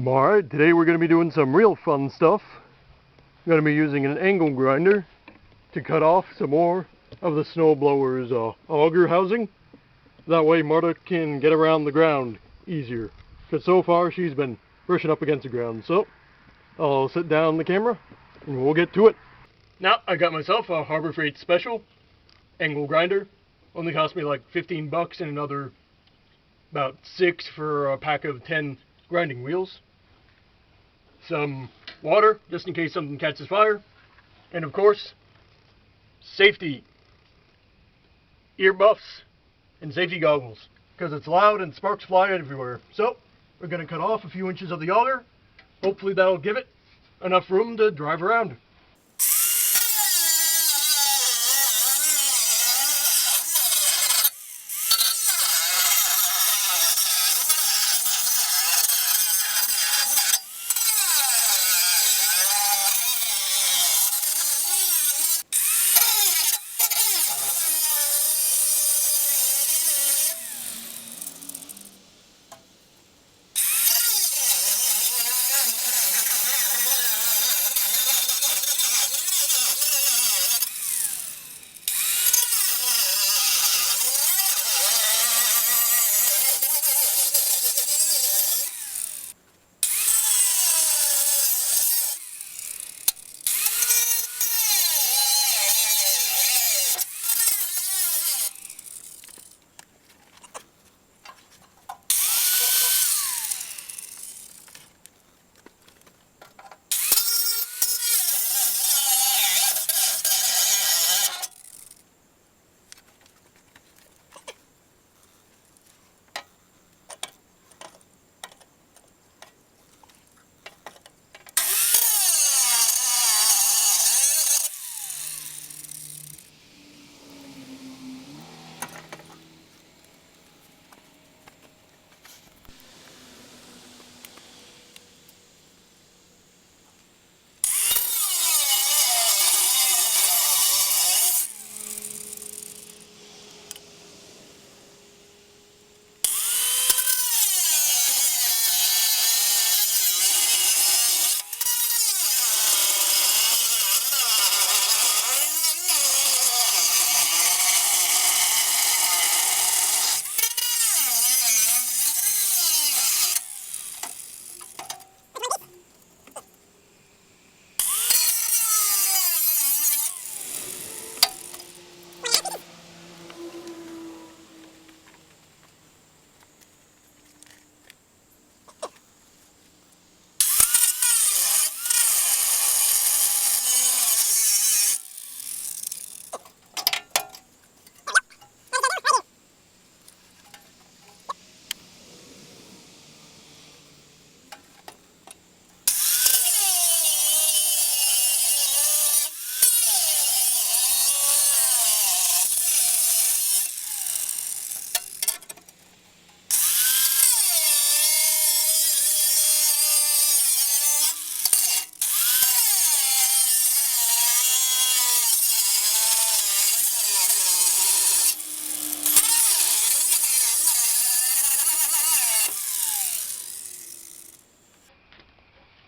Alright, today we're going to be doing some real fun stuff. I'm going to be using an angle grinder to cut off some more of the snowblower's auger housing. That way Marta can get around the ground easier. Because so far she's been brushing up against the ground. So, I'll sit down the camera and we'll get to it. Now, I got myself a Harbor Freight Special angle grinder. Only cost me like 15 bucks and another about 6 for a pack of 10 grinding wheels. Some water, just in case something catches fire. And of course, safety earmuffs and safety goggles, because it's loud and sparks fly everywhere. So, we're going to cut off a few inches of the auger. Hopefully that'll give it enough room to drive around.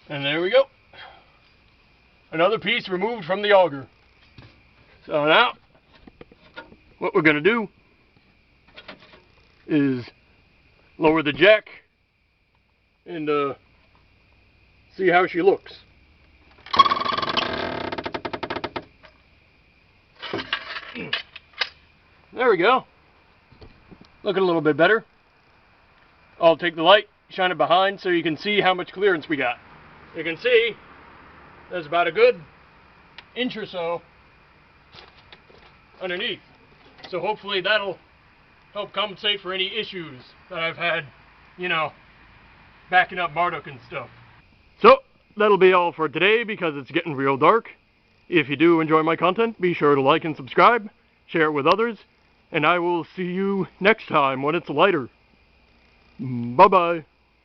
And there we go. Another piece removed from the auger. So now, what we're going to do is lower the jack and see how she looks. There we go. Looking a little bit better. I'll take the light, shine it behind so you can see how much clearance we got. You can see there's about a good inch or so underneath. So hopefully that'll help compensate for any issues that I've had, you know, backing up Marduk and stuff. So that'll be all for today because it's getting real dark. If you do enjoy my content, be sure to like and subscribe, share it with others, and I will see you next time when it's lighter. Bye-bye.